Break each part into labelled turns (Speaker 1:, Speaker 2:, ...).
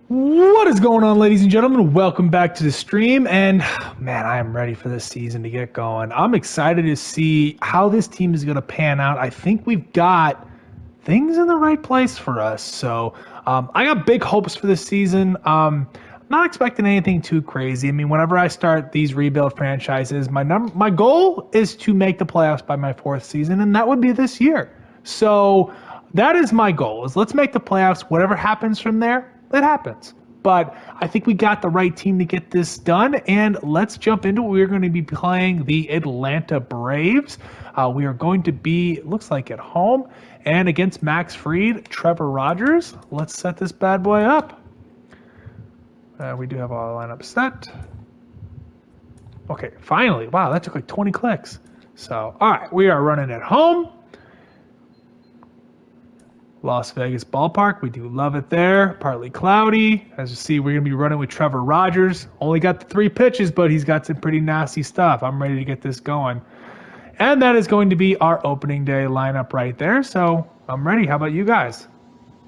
Speaker 1: What is going on, ladies and gentlemen? Welcome back to the stream. And man, I am ready for this season to get going. I'm excited to see how this team is going to pan out. I think we've got things in the right place for us. So I got big hopes for this season. I'm not expecting anything too crazy. I mean, whenever I start these rebuild franchises, my goal is to make the playoffs by my fourth season, and that would be this year. So that is my goal. Is let's make the playoffs. Whatever happens from there, that happens. But I think we got the right team to get this done, and let's jump into it. We're going to be playing the Atlanta Braves. We are going to be, looks like at home, and against Max Fried, Trevor Rogers. Let's set this bad boy up. We do have our lineup set. Okay, finally. Wow, that took like 20 clicks. So, all right, we are running at home. Las Vegas ballpark. We do love it there. Partly cloudy. As you see, we're going to be running with Trevor Rogers. Only got the 3 pitches, but he's got some pretty nasty stuff. I'm ready to get this going. And that is going to be our opening day lineup right there. So I'm ready. How about you guys?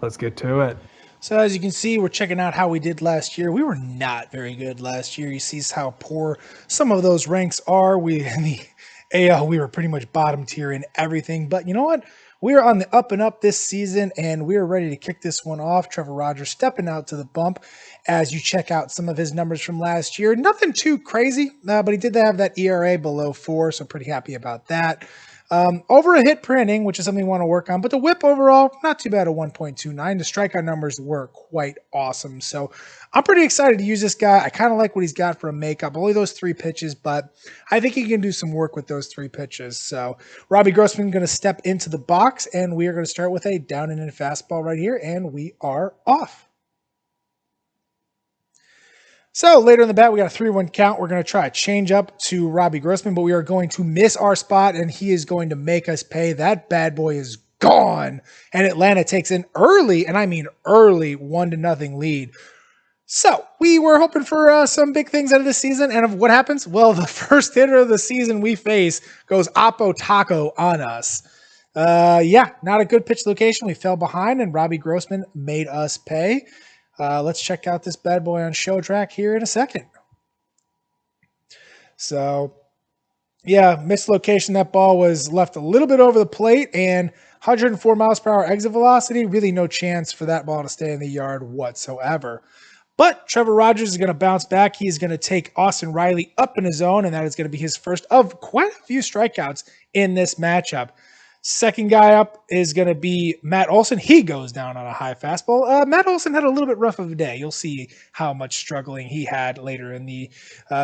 Speaker 1: Let's get to it.
Speaker 2: So as you can see, we're checking out how we did last year. We were not very good last year. You see how poor some of those ranks are. We in the AL, we were pretty much bottom tier in everything. But you know what? We are on the up and up this season, and we are ready to kick this one off. Trevor Rogers stepping out to the bump as you check out some of his numbers from last year. Nothing too crazy, but he did have that ERA below 4, so pretty happy about that. Over a hit per inning, which is something we want to work on, but the whip overall, not too bad at 1.29. The strikeout numbers were quite awesome. So I'm pretty excited to use this guy. I kind of like what he's got for a makeup. Only those 3 pitches, but I think he can do some work with those 3 pitches. So Robbie Grossman going to step into the box, and we are going to start with a down and in fastball right here, and we are off. So later in the bat, we got a 3-1 count. We're going to try a change up to Robbie Grossman, but we are going to miss our spot, and he is going to make us pay. That bad boy is gone, and Atlanta takes an early, and I mean early, 1-0 lead. So we were hoping for some big things out of this season, and of what happens? Well, the first hitter of the season we face goes Oppo Taco on us. Yeah, not a good pitch location. We fell behind, and Robbie Grossman made us pay. Let's check out this bad boy on show track here in a second. So, yeah, missed location. That ball was left a little bit over the plate, and 104 miles per hour exit velocity. Really no chance for that ball to stay in the yard whatsoever. But Trevor Rogers is going to bounce back. He's going to take Austin Riley up in his zone, and that is going to be his first of quite a few strikeouts in this matchup. Second guy up is going to be Matt Olson. He goes down on a high fastball. Matt Olson had a little bit rough of a day. You'll see how much struggling he had later in the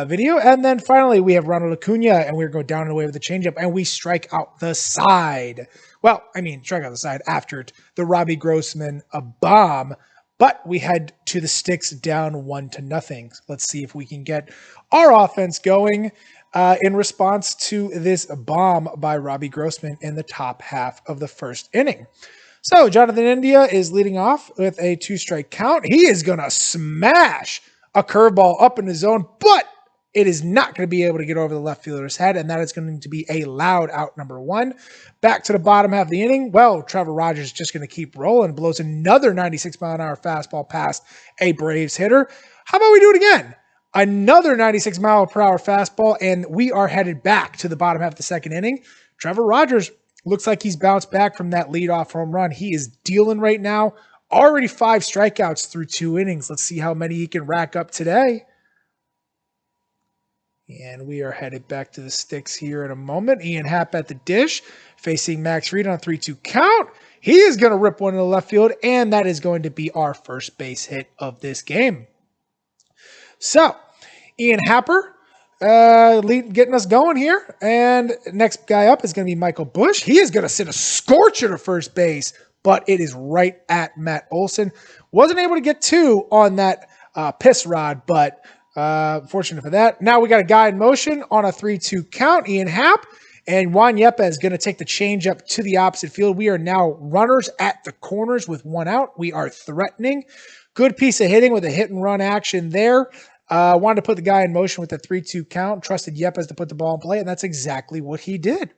Speaker 2: video. And then finally, we have Ronald Acuna, and we're going down and away with the changeup, and we strike out the side. Well, I mean, strike out the side after the Robbie Grossman a bomb, but we head to the sticks down 1-0. Let's see if we can get our offense going in response to this bomb by Robbie Grossman in the top half of the first inning. So Jonathan India is leading off with a 2-strike count. He is going to smash a curveball up in the zone, but it is not going to be able to get over the left fielder's head, and that is going to be a loud out number 1. Back to the bottom half of the inning. Well, Trevor Rogers is just going to keep rolling, blows another 96-mile-an-hour fastball past a Braves hitter. How about we do it again? Another 96-mile-per-hour fastball, and we are headed back to the bottom half of the second inning. Trevor Rogers looks like he's bounced back from that leadoff home run. He is dealing right now. Already 5 strikeouts through 2 innings. Let's see how many he can rack up today. And we are headed back to the sticks here in a moment. Ian Happ at the dish, facing Max Fried on a 3-2 count. He is going to rip one in the left field, and that is going to be our first base hit of this game. So, Ian Happer getting us going here. And next guy up is going to be Michael Bush. He is going to send a scorcher to first base, but it is right at Matt Olson. Wasn't able to get 2 on that piss rod, but fortunate for that. Now we got a guy in motion on a 3-2 count, Ian Happ. And Juan Yepes is going to take the changeup to the opposite field. We are now runners at the corners with 1 out. We are threatening. Good piece of hitting with a hit and run action there. Wanted to put the guy in motion with a 3-2 count. Trusted Yepes to put the ball in play, and that's exactly what he did.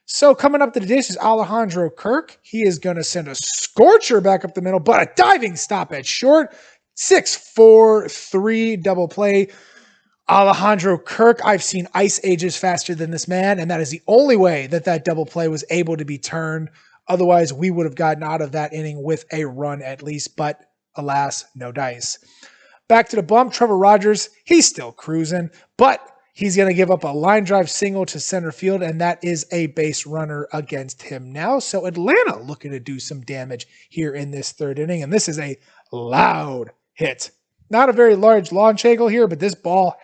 Speaker 2: So coming up to the dish is Alejandro Kirk. He is going to send a scorcher back up the middle, but a diving stop at short. 6-4-3 double play. Alejandro Kirk, I've seen ice ages faster than this man, and that is the only way that that double play was able to be turned. Otherwise, we would have gotten out of that inning with a run at least, but alas, no dice. Back to the bump, Trevor Rogers, he's still cruising, but he's going to give up a line drive single to center field, and that is a base runner against him now. So Atlanta looking to do some damage here in this third inning, and this is a loud hit. Not a very large launch angle here, but this ball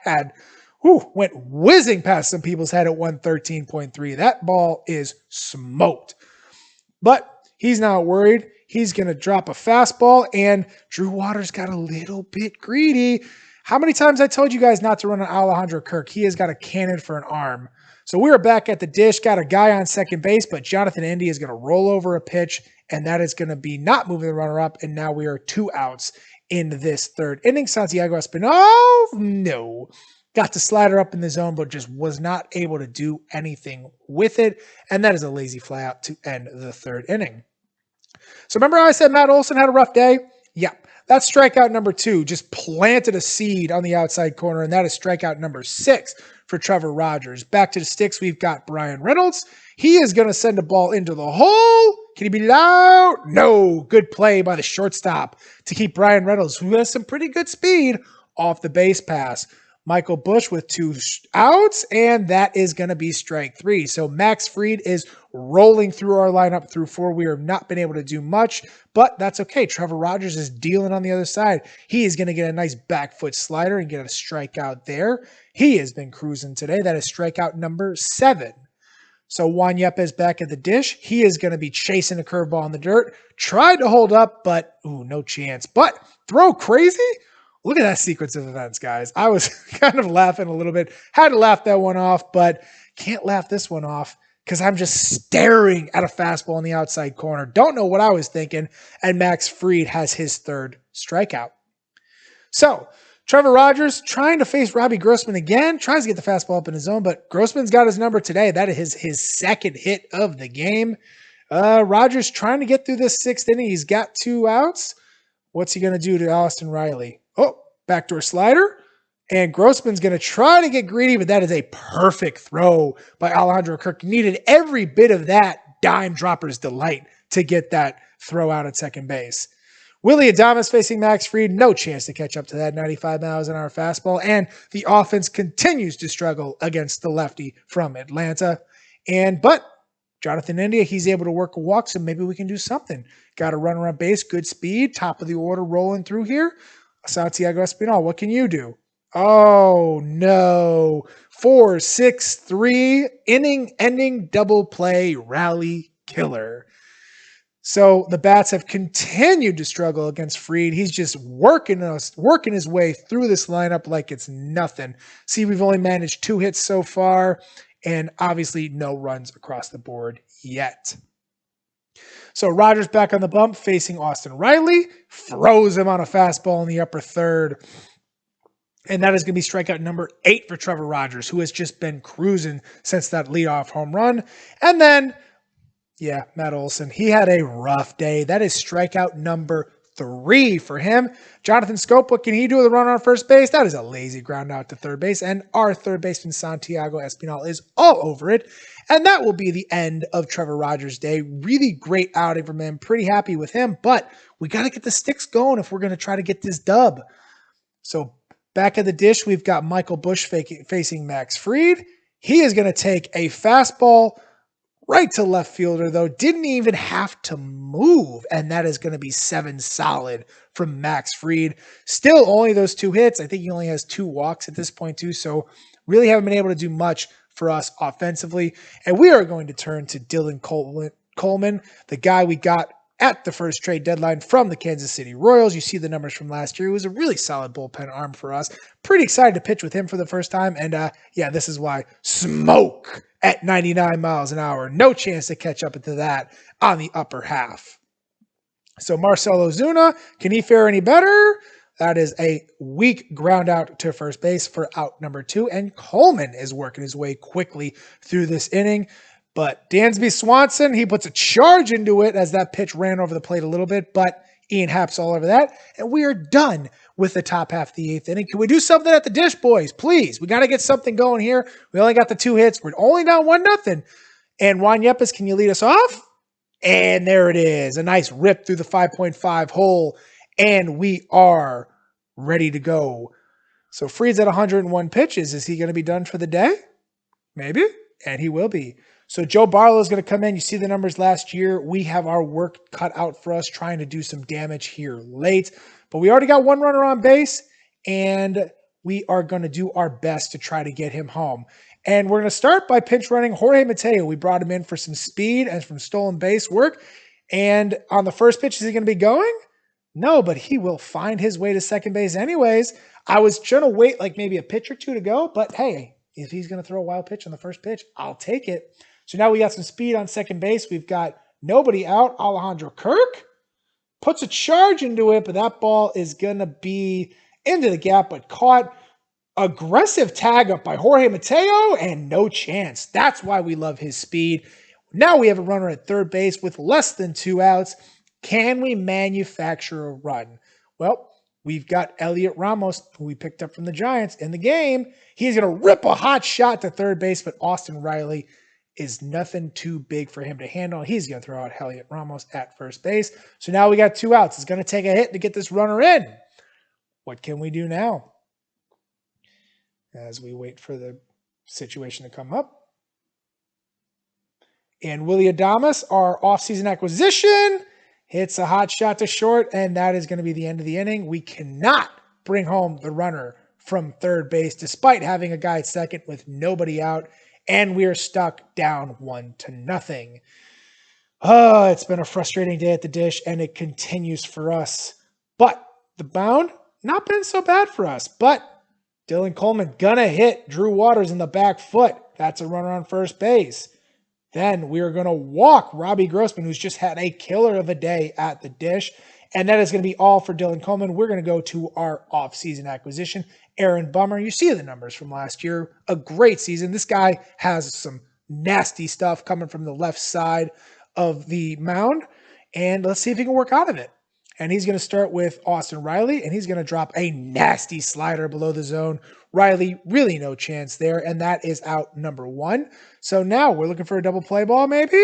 Speaker 2: went whizzing past some people's head at 113.3. That ball is smoked. But he's not worried. He's going to drop a fastball, and Drew Waters got a little bit greedy. How many times I told you guys not to run on Alejandro Kirk? He has got a cannon for an arm. So we are back at the dish, got a guy on second base, but Jonathan India is going to roll over a pitch, and that is going to be not moving the runner up, and now we are 2 outs in this third inning. Santiago Espinal, no. Got the slider up in the zone, but just was not able to do anything with it, and that is a lazy fly out to end the third inning. So remember how I said Matt Olson had a rough day? Yeah. That's strikeout number 2, just planted a seed on the outside corner, and that is strikeout number 6 for Trevor Rogers. Back to the sticks, we've got Brian Reynolds. He is going to send a ball into the hole. Can he beat it out? No. Good play by the shortstop to keep Brian Reynolds, who has some pretty good speed, off the base pass. Michael Busch with 2 outs, and that is going to be strike 3. So Max Fried is rolling through our lineup through 4. We have not been able to do much, but that's okay. Trevor Rogers is dealing on the other side. He is going to get a nice back foot slider and get a strikeout there. He has been cruising today. That is strikeout number 7. So Juan Yepes back at the dish. He is going to be chasing a curveball in the dirt. Tried to hold up, but no chance. But throw crazy? Look at that sequence of events, guys. I was kind of laughing a little bit. Had to laugh that one off, but can't laugh this one off because I'm just staring at a fastball in the outside corner. Don't know what I was thinking, and Max Fried has his 3rd strikeout. So Trevor Rogers trying to face Robbie Grossman again, tries to get the fastball up in his zone, but Grossman's got his number today. That is his 2nd hit of the game. Rogers trying to get through this 6th inning. He's got 2 outs. What's he going to do to Austin Riley? Oh, backdoor slider. And Grossman's going to try to get greedy, but that is a perfect throw by Alejandro Kirk. Needed every bit of that dime dropper's delight to get that throw out at second base. Willie Adames facing Max Fried. No chance to catch up to that 95 miles an hour fastball. And the offense continues to struggle against the lefty from Atlanta. But Jonathan India, he's able to work a walk, so maybe we can do something. Got a runner on base, good speed, top of the order rolling through here. Santiago Espinal, what can you do? Oh, no. 4-6-3, inning-ending double play rally killer. So the Bats have continued to struggle against Fried. He's just working his way through this lineup like it's nothing. See, we've only managed 2 hits so far, and obviously no runs across the board yet. So Rogers back on the bump facing Austin Riley, throws him on a fastball in the upper third. And that is going to be strikeout number 8 for Trevor Rogers, who has just been cruising since that leadoff home run. And then, Matt Olson, he had a rough day. That is strikeout number 3 for him. Jonathan Scope, what can he do with a runner on first base? That is a lazy ground out to third base. And our third baseman, Santiago Espinal, is all over it. And that will be the end of Trevor Rogers' day. Really great outing from him. Pretty happy with him. But we got to get the sticks going if we're going to try to get this dub. So back at the dish, we've got Michael Busch facing Max Fried. He is going to take a fastball right to left fielder, though. Didn't even have to move. And that is going to be 7 solid from Max Fried. Still only those 2 hits. I think he only has 2 walks at this point, too. So really haven't been able to do much for us offensively. And we are going to turn to Dylan Coleman, the guy we got at the first trade deadline from the Kansas City Royals. You see the numbers from last year. It was a really solid bullpen arm for us. Pretty excited to pitch with him for the first time. And this is why smoke at 99 miles an hour. No chance to catch up to that on the upper half. So Marcell Ozuna, can he fare any better? That is a weak ground out to first base for out number 2. And Coleman is working his way quickly through this inning. But Dansby Swanson, he puts a charge into it as that pitch ran over the plate a little bit, but Ian Happ's all over that. And we are done with the top half of the 8th inning. Can we do something at the dish, boys? Please. We got to get something going here. We only got the 2 hits. We're only down 1-0. And Juan Yepes, can you lead us off? And there it is. A nice rip through the 5.5 hole. And we are ready to go. So Fried's at 101 pitches. Is he going to be done for the day? Maybe. And he will be. So Joe Barlow is going to come in. You see the numbers last year. We have our work cut out for us trying to do some damage here late. But we already got 1 runner on base. And we are going to do our best to try to get him home. And we're going to start by pinch running Jorge Mateo. We brought him in for some speed and some stolen base work. And on the first pitch, is he going to be going? No, but he will find his way to second base anyways. I was trying to wait like maybe a pitch or two to go, but hey, if he's going to throw a wild pitch on the first pitch, I'll take it. So now we got some speed on second base. We've got nobody out. Alejandro Kirk puts a charge into it, but that ball is going to be into the gap, but caught. Aggressive tag up by Jorge Mateo, and no chance. That's why we love his speed. Now we have a runner at third base with less than 2 outs. Can we manufacture a run? Well, we've got Elliot Ramos, who we picked up from the Giants, in the game. He's going to rip a hot shot to third base, but Austin Riley is nothing too big for him to handle. He's going to throw out Elliot Ramos at first base. So now we got 2 outs. It's going to take a hit to get this runner in. What can we do now? As we wait for the situation to come up. And Willy Adames, our offseason acquisition, hits a hot shot to short, and that is going to be the end of the inning. We cannot bring home the runner from third base, despite having a guy at second with nobody out, and we are stuck down 1-0. Oh, it's been a frustrating day at the dish, and it continues for us. But the bound, not been so bad for us, but Dylan Coleman gonna hit Drew Waters in the back foot. That's a runner on first base. Then we are gonna walk Robbie Grossman, who's just had a killer of a day at the dish. And that is gonna be all for Dylan Coleman. We're gonna go to our offseason acquisition, Aaron Bummer. You see the numbers from last year. A great season. This guy has some nasty stuff coming from the left side of the mound. And let's see if he can work out of it. And he's going to start with Austin Riley, and he's going to drop a nasty slider below the zone. Riley, really no chance there, and that is out number 1. So now we're looking for a double play ball maybe.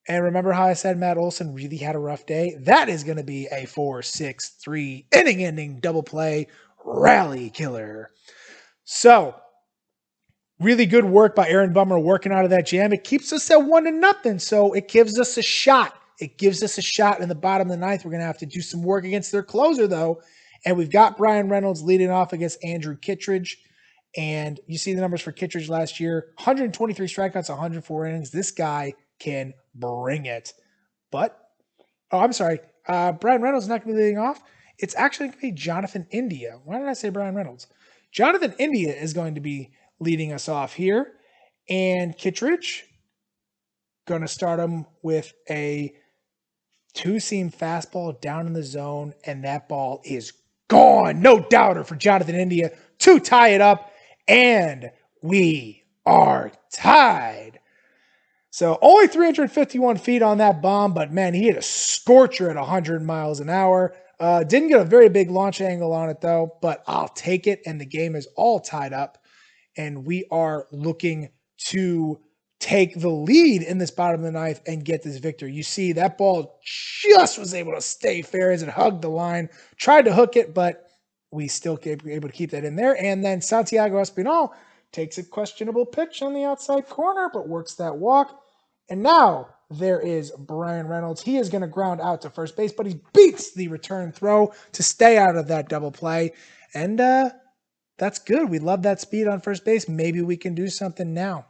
Speaker 2: And remember how I said Matt Olson really had a rough day? That is going to be a 4-6-3 inning-ending double play rally killer. So really good work by Aaron Bummer working out of that jam. It keeps us at 1-0, so it gives us a shot. It gives us a shot in the bottom of the 9th. We're going to have to do some work against their closer, though. And we've got Brian Reynolds leading off against Andrew Kittredge. And you see the numbers for Kittredge last year. 123 strikeouts, 104 innings. This guy can bring it. But, Brian Reynolds is not going to be leading off. It's actually going to be Jonathan India. Why did I say Brian Reynolds? Jonathan India is going to be leading us off here. And Kittredge, going to start him with a 2-seam fastball down in the zone, and that ball is gone. No doubter for Jonathan India to tie it up, and we are tied. So only 351 feet on that bomb, but man, he hit a scorcher at 100 miles an hour. Didn't get a very big launch angle on it, though, but I'll take it, and the game is all tied up, and we are looking to take the lead in this bottom of the 9th and get this victory. You see that ball just was able to stay fair as it hugged the line. Tried to hook it, but we still were able to keep that in there. And then Santiago Espinal takes a questionable pitch on the outside corner, but works that walk. And now there is Brian Reynolds. He is going to ground out to first base, but he beats the return throw to stay out of that double play. And that's good. We love that speed on first base. Maybe we can do something now.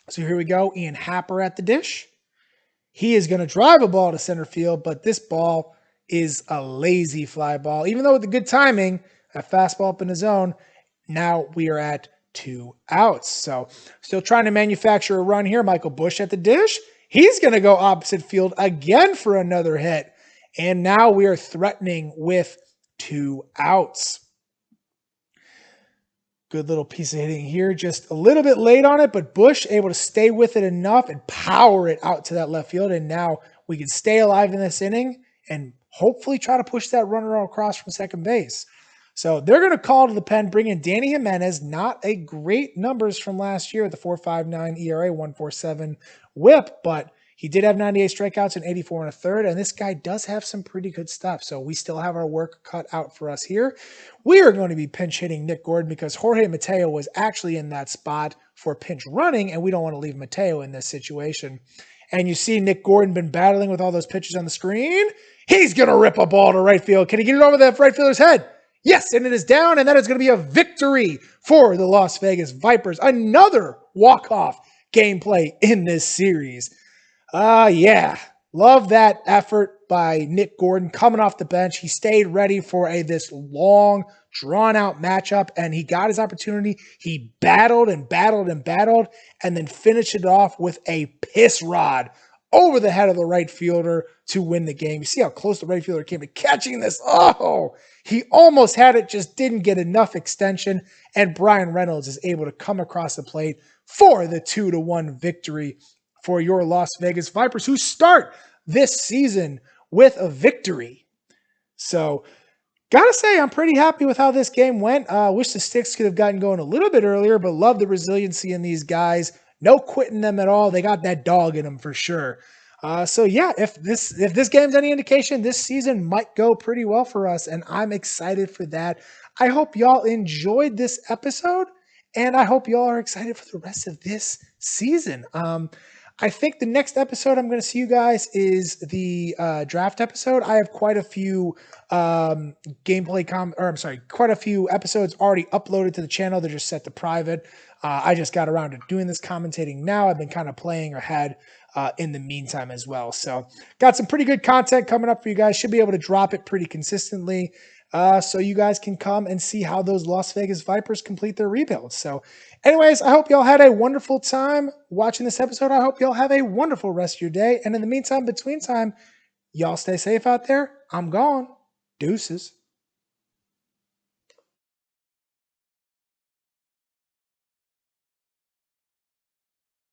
Speaker 2: So here we go. Ian Happer at the dish. He is going to drive a ball to center field, but this ball is a lazy fly ball. Even though with the good timing, a fastball up in the zone, now we are at 2 outs. So still trying to manufacture a run here. Michael Bush at the dish. He's going to go opposite field again for another hit. And now we are threatening with 2 outs. Good little piece of hitting here. Just a little bit late on it, but Bush able to stay with it enough and power it out to that left field. And now we can stay alive in this inning and hopefully try to push that runner across from second base. So they're going to call to the pen, bring in Danny Jimenez. Not a great numbers from last year with the 4.59 ERA, 1.47 WHIP, but he did have 98 strikeouts and 84 and a third, and this guy does have some pretty good stuff. So we still have our work cut out for us here. We are going to be pinch hitting Nick Gordon because Jorge Mateo was actually in that spot for pinch running, and we don't want to leave Mateo in this situation. And you see Nick Gordon been battling with all those pitches on the screen. He's going to rip a ball to right field. Can he get it over the right fielder's head? Yes, and it is down, and that is going to be a victory for the Las Vegas Vipers. Another walk-off gameplay in this series. Yeah, love that effort by Nick Gordon coming off the bench. He stayed ready for this long, drawn-out matchup, and he got his opportunity. He battled and battled and battled, and then finished it off with a piss rod over the head of the right fielder to win the game. You see how close the right fielder came to catching this? Oh, he almost had it, just didn't get enough extension, and Brian Reynolds is able to come across the plate for the 2-1 victory for your Las Vegas Vipers, who start this season with a victory. So, gotta say, I'm pretty happy with how this game went. Wish the Sticks could have gotten going a little bit earlier, but love the resiliency in these guys. No quitting them at all. They got that dog in them for sure. So yeah, if this game's any indication, this season might go pretty well for us, and I'm excited for that. I hope y'all enjoyed this episode, and I hope y'all are excited for the rest of this season. I think the next episode I'm going to see you guys is the draft episode. I have quite a few quite a few episodes already uploaded to the channel. They're just set to private. I just got around to doing this commentating now. I've been kind of playing ahead in the meantime as well. So got some pretty good content coming up for you guys. Should be able to drop it pretty consistently. So you guys can come and see how those Las Vegas Vipers complete their rebuild. So anyways, I hope y'all had a wonderful time watching this episode. I hope y'all have a wonderful rest of your day. And in the meantime, between time, y'all stay safe out there. I'm gone. Deuces.